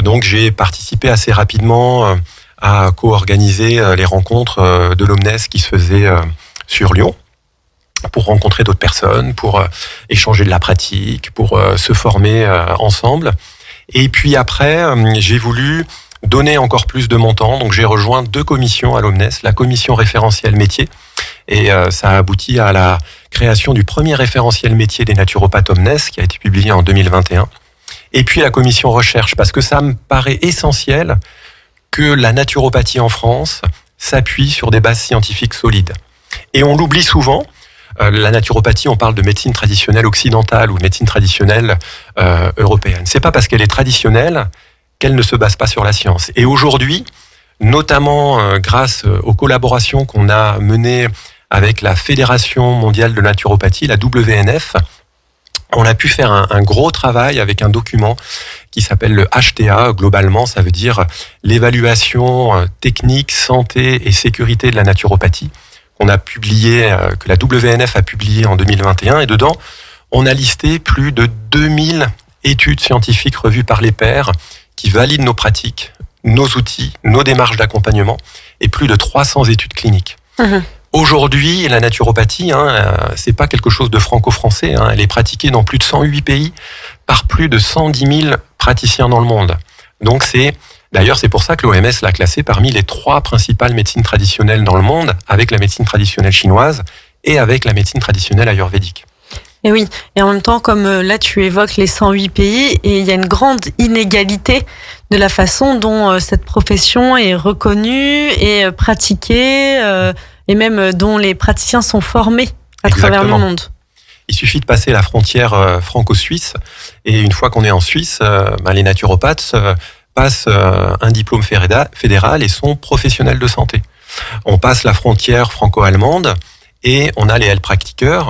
Donc j'ai participé assez rapidement à co-organiser les rencontres de l'Omnes qui se faisaient sur Lyon, pour rencontrer d'autres personnes, pour échanger de la pratique, pour se former ensemble. Et puis après, j'ai voulu donner encore plus de mon temps, donc j'ai rejoint 2 commissions à l'Omnes, la commission référentiel métier, et ça a abouti à la création du premier référentiel métier des naturopathes Omnes, qui a été publié en 2021, et puis la commission recherche, parce que ça me paraît essentiel que la naturopathie en France s'appuie sur des bases scientifiques solides. Et on l'oublie souvent. La naturopathie, on parle de médecine traditionnelle occidentale ou de médecine traditionnelle européenne. C'est pas parce qu'elle est traditionnelle qu'elle ne se base pas sur la science. Et aujourd'hui, notamment grâce aux collaborations qu'on a menées avec la Fédération mondiale de naturopathie, la WNF, on a pu faire un gros travail avec un document qui s'appelle le HTA. Globalement, ça veut dire l'évaluation technique, santé et sécurité de la naturopathie, qu'on a publié, que la WNF a publié en 2021. Et dedans, on a listé plus de 2000 études scientifiques revues par les pairs qui valident nos pratiques, nos outils, nos démarches d'accompagnement, et plus de 300 études cliniques. Mmh. Aujourd'hui, la naturopathie, c'est pas quelque chose de franco-français. Elle est pratiquée dans plus de 108 pays par plus de 110 000 praticiens dans le monde. Donc d'ailleurs, c'est pour ça que l'OMS l'a classée parmi les 3 principales médecines traditionnelles dans le monde, avec la médecine traditionnelle chinoise et avec la médecine traditionnelle ayurvédique. Et oui, et en même temps, comme là tu évoques les 108 pays, et il y a une grande inégalité de la façon dont cette profession est reconnue et pratiquée, et même dont les praticiens sont formés à travers le monde. Il suffit de passer la frontière franco-suisse, et une fois qu'on est en Suisse, les naturopathes passent un diplôme fédéral et sont professionnels de santé. On passe la frontière franco-allemande, et on a les Heilpraktiker,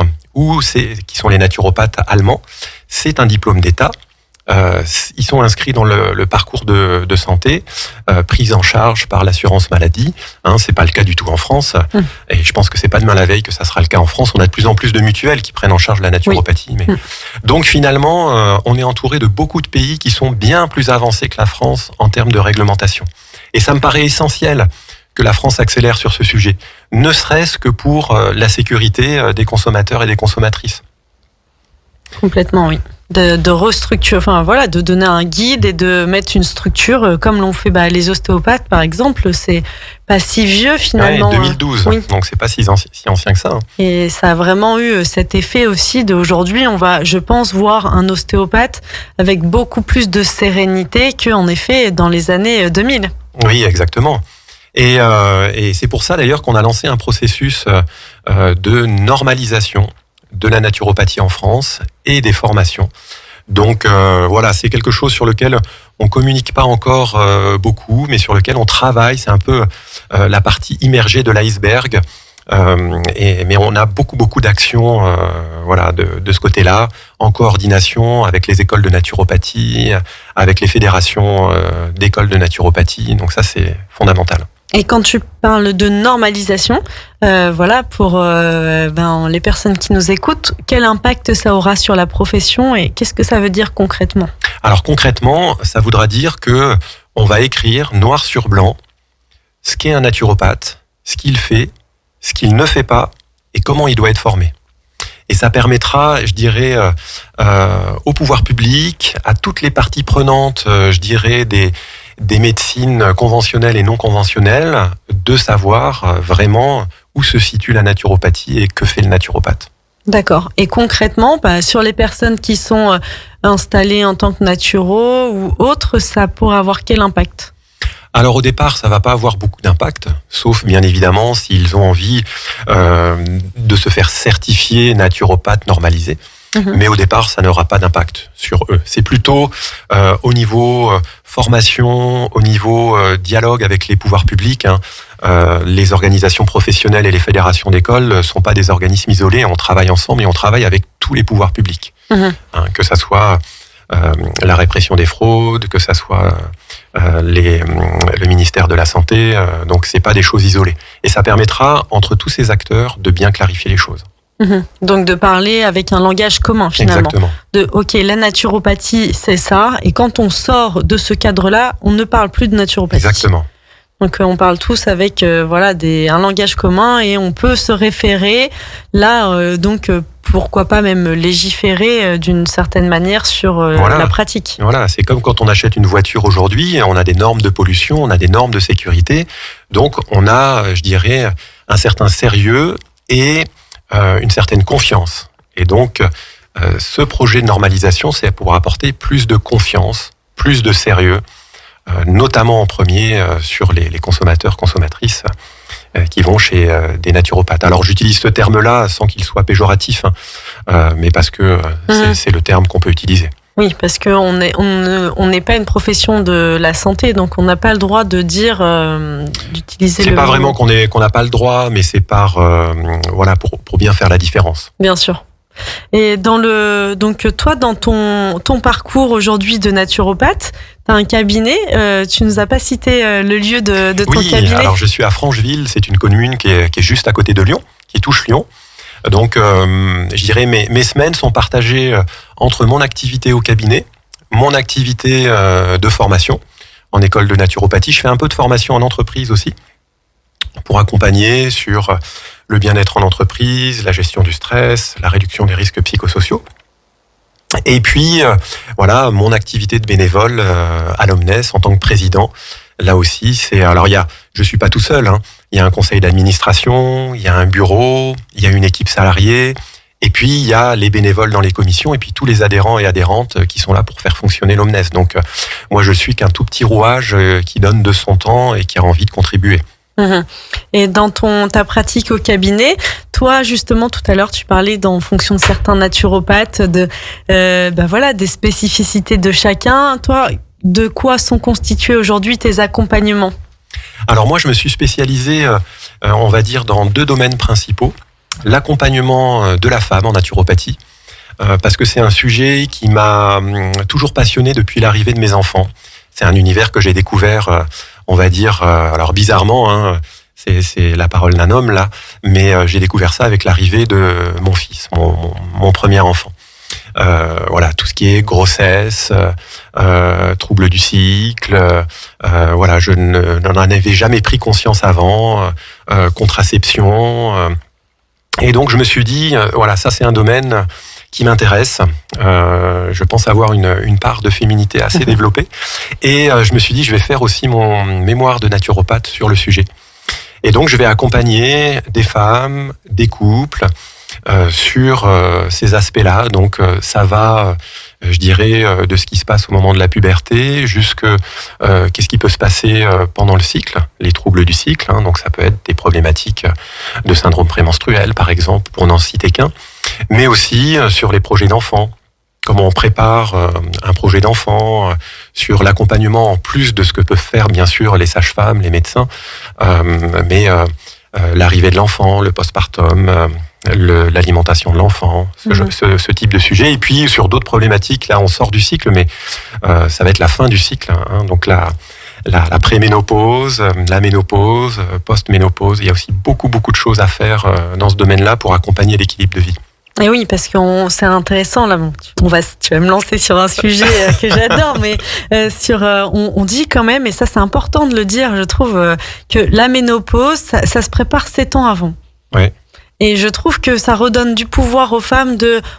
qui sont les naturopathes allemands. C'est un diplôme d'État. Ils sont inscrits dans le parcours de santé, pris en charge par l'assurance maladie. C'est pas le cas du tout en France. Et je pense que c'est pas demain la veille que ça sera le cas en France. On a de plus en plus de mutuelles qui prennent en charge la naturopathie. Oui. Donc finalement, on est entouré de beaucoup de pays qui sont bien plus avancés que la France en termes de réglementation. Et ça me paraît essentiel que la France accélère sur ce sujet, ne serait-ce que pour la sécurité des consommateurs et des consommatrices. Complètement, oui. De restructurer, de donner un guide et de mettre une structure comme l'ont fait les ostéopathes, par exemple. C'est pas si vieux finalement. 2012, oui. Donc c'est pas si ancien que ça. Et ça a vraiment eu cet effet aussi d'aujourd'hui. On va, je pense, voir un ostéopathe avec beaucoup plus de sérénité qu'en effet dans les années 2000. Oui, exactement. Et c'est pour ça d'ailleurs qu'on a lancé un processus de normalisation de la naturopathie en France et des formations. Donc c'est quelque chose sur lequel on communique pas encore beaucoup, mais sur lequel on travaille. C'est un peu la partie immergée de l'iceberg. Mais on a beaucoup d'actions de ce côté-là, en coordination avec les écoles de naturopathie, avec les fédérations d'écoles de naturopathie. Donc ça, c'est fondamental. Et quand tu parles de normalisation, pour les personnes qui nous écoutent, quel impact ça aura sur la profession et qu'est-ce que ça veut dire concrètement ? Alors concrètement, ça voudra dire que on va écrire noir sur blanc ce qu'est un naturopathe, ce qu'il fait, ce qu'il ne fait pas et comment il doit être formé. Et ça permettra, je dirais, au pouvoir public, à toutes les parties prenantes, je dirais, des médecines conventionnelles et non conventionnelles, de savoir vraiment où se situe la naturopathie et que fait le naturopathe. D'accord. Et concrètement, sur les personnes qui sont installées en tant que naturo ou autres, ça pourrait avoir quel impact ? Alors au départ, ça va pas avoir beaucoup d'impact, sauf bien évidemment s'ils ont envie de se faire certifier naturopathe normalisé. Mais au départ, ça n'aura pas d'impact sur eux. C'est plutôt au niveau formation, au niveau dialogue avec les pouvoirs publics. Les organisations professionnelles et les fédérations d'écoles ne sont pas des organismes isolés. On travaille ensemble et on travaille avec tous les pouvoirs publics. Que ça soit la répression des fraudes, que ça soit le ministère de la Santé. Donc, c'est pas des choses isolées. Et ça permettra, entre tous ces acteurs, de bien clarifier les choses. Donc de parler avec un langage commun finalement. Exactement. La naturopathie c'est ça, et quand on sort de ce cadre-là, on ne parle plus de naturopathie. Exactement. Donc on parle tous avec un langage commun et on peut se référer là, pourquoi pas même légiférer d'une certaine manière sur la pratique. Voilà, c'est comme quand on achète une voiture aujourd'hui, on a des normes de pollution, on a des normes de sécurité, donc on a, je dirais, un certain sérieux et une certaine confiance. Et donc, ce projet de normalisation, c'est pour apporter plus de confiance, plus de sérieux, notamment en premier sur les consommateurs, consommatrices qui vont chez des naturopathes. Alors, j'utilise ce terme-là sans qu'il soit péjoratif, mais parce que c'est le terme qu'on peut utiliser. Oui, parce qu'on n'est pas une profession de la santé, donc on n'a pas le droit de dire, d'utiliser le mot. C'est pas vraiment qu'on n'a pas le droit, mais c'est pour bien faire la différence. Bien sûr. Et donc toi, dans ton parcours aujourd'hui de naturopathe, tu as un cabinet, tu nous as pas cité le lieu de ton cabinet. Oui, alors je suis à Francheville, c'est une commune qui est juste à côté de Lyon, qui touche Lyon. Donc, je dirais, mes semaines sont partagées entre mon activité au cabinet, mon activité de formation en école de naturopathie. Je fais un peu de formation en entreprise aussi, pour accompagner sur le bien-être en entreprise, la gestion du stress, la réduction des risques psychosociaux. Et puis, mon activité de bénévole à l'Omnes en tant que président. Là aussi, je suis pas tout seul, Il y a un conseil d'administration, il y a un bureau, il y a une équipe salariée, et puis il y a les bénévoles dans les commissions, et puis tous les adhérents et adhérentes qui sont là pour faire fonctionner l'Omnes. Donc, moi, je suis qu'un tout petit rouage qui donne de son temps et qui a envie de contribuer. Et dans ta pratique au cabinet, toi justement tout à l'heure tu parlais en fonction de certains naturopathes des spécificités de chacun. Toi, de quoi sont constitués aujourd'hui tes accompagnements ? Alors moi je me suis spécialisé, on va dire, dans 2 domaines principaux. L'accompagnement de la femme en naturopathie, parce que c'est un sujet qui m'a toujours passionné depuis l'arrivée de mes enfants. C'est un univers que j'ai découvert, on va dire, alors bizarrement, c'est la parole d'un homme là, mais j'ai découvert ça avec l'arrivée de mon fils, mon premier enfant. Tout ce qui est grossesse, troubles du cycle, je n'en avais jamais pris conscience avant, contraception, et donc je me suis dit, ça c'est un domaine qui m'intéresse. Je pense avoir une part de féminité assez développée. Et je me suis dit, je vais faire aussi mon mémoire de naturopathe sur le sujet. Et donc, je vais accompagner des femmes, des couples sur ces aspects-là. Donc, ça va, je dirais, de ce qui se passe au moment de la puberté jusqu'à qu'est-ce qui peut se passer pendant le cycle, les troubles du cycle. Donc, ça peut être des problématiques de syndrome prémenstruel, par exemple, pour n'en citer qu'un. Mais aussi sur les projets d'enfants, comment on prépare un projet d'enfant, sur l'accompagnement en plus de ce que peuvent faire bien sûr les sages-femmes, les médecins, l'arrivée de l'enfant, le postpartum, l'alimentation de l'enfant, ce type de sujet. Et puis sur d'autres problématiques, là on sort du cycle, mais ça va être la fin du cycle, donc la préménopause, la ménopause, post-ménopause. Il y a aussi beaucoup de choses à faire dans ce domaine-là pour accompagner l'équilibre de vie. Et oui, parce que c'est intéressant là. Tu vas me lancer sur un sujet que j'adore, mais on dit quand même, et ça c'est important de le dire, je trouve que la ménopause, ça se prépare 7 ans avant. Oui. Et je trouve que ça redonne du pouvoir aux femmes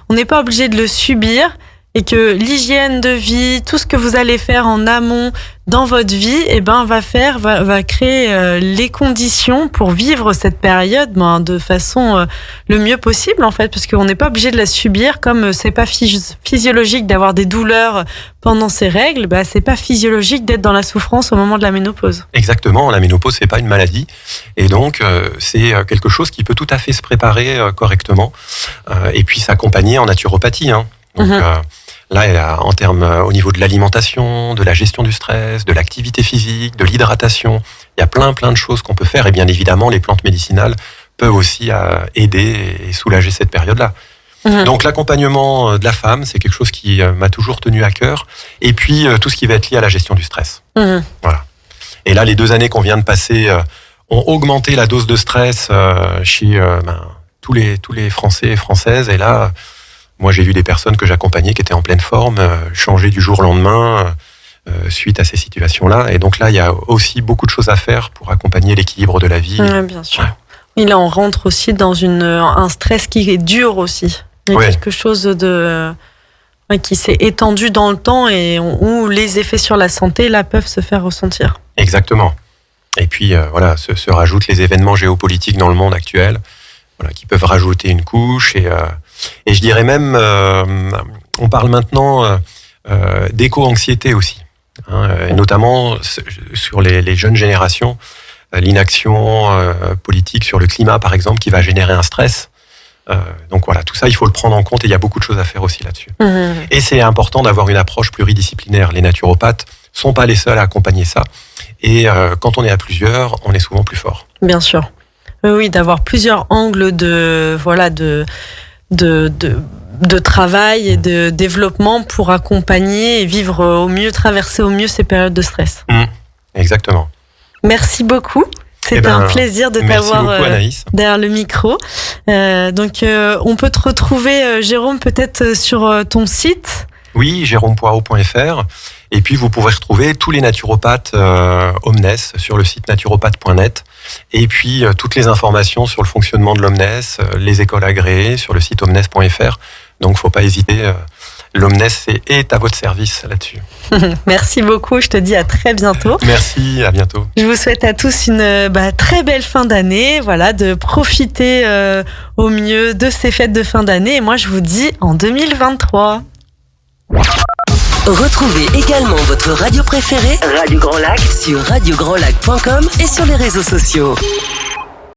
on n'est pas obligé de le subir. Et que l'hygiène de vie, tout ce que vous allez faire en amont dans votre vie, va créer les conditions pour vivre cette période de façon le mieux possible en fait, parce qu'on n'est pas obligé de la subir, comme c'est pas physiologique d'avoir des douleurs pendant ces règles, c'est pas physiologique d'être dans la souffrance au moment de la ménopause. Exactement, la ménopause c'est pas une maladie, et donc c'est quelque chose qui peut tout à fait se préparer correctement, et puis s'accompagner en naturopathie. Donc, là, en termes au niveau de l'alimentation, de la gestion du stress, de l'activité physique, de l'hydratation, il y a plein de choses qu'on peut faire. Et bien évidemment, les plantes médicinales peuvent aussi aider et soulager cette période-là. Donc l'accompagnement de la femme, c'est quelque chose qui m'a toujours tenu à cœur. Et puis tout ce qui va être lié à la gestion du stress. Voilà. Et là, les 2 années qu'on vient de passer ont augmenté la dose de stress chez tous les Français et Françaises. Et là, moi, j'ai vu des personnes que j'accompagnais qui étaient en pleine forme, changer du jour au lendemain suite à ces situations-là. Et donc là, il y a aussi beaucoup de choses à faire pour accompagner l'équilibre de la vie. Oui, bien sûr. Ouais. Et là, on rentre aussi dans un stress qui est dur aussi. Il y a quelque chose qui s'est étendu dans le temps et où les effets sur la santé là peuvent se faire ressentir. Exactement. Et puis se rajoutent les événements géopolitiques dans le monde actuel, qui peuvent rajouter une couche. Et je dirais même, on parle maintenant d'éco-anxiété aussi, et notamment sur les jeunes générations, l'inaction politique sur le climat par exemple qui va générer un stress. Donc voilà, tout ça il faut le prendre en compte et il y a beaucoup de choses à faire aussi là-dessus. Et c'est important d'avoir une approche pluridisciplinaire. Les naturopathes sont pas les seuls à accompagner ça, et quand on est à plusieurs, on est souvent plus fort. Bien sûr. Oui, d'avoir plusieurs angles de travail et de développement pour accompagner et vivre au mieux, traverser au mieux ces périodes de stress. Exactement. Merci beaucoup. C'était un plaisir de t'avoir derrière le micro. Donc, on peut te retrouver, Jérôme, peut-être sur ton site. Oui, jérômepoirot.fr. Et puis, vous pourrez retrouver tous les naturopathes Omnes sur le site naturopathe.net. Et puis, toutes les informations sur le fonctionnement de l'Omnes, les écoles agréées sur le site omnes.fr. Donc, il ne faut pas hésiter. L'Omnes est à votre service là-dessus. Merci beaucoup. Je te dis à très bientôt. Merci, à bientôt. Je vous souhaite à tous une très belle fin d'année. De profiter au mieux de ces fêtes de fin d'année. Et moi, je vous dis en 2023. Retrouvez également votre radio préférée, Radio Grand Lac, sur radiograndlac.com et sur les réseaux sociaux.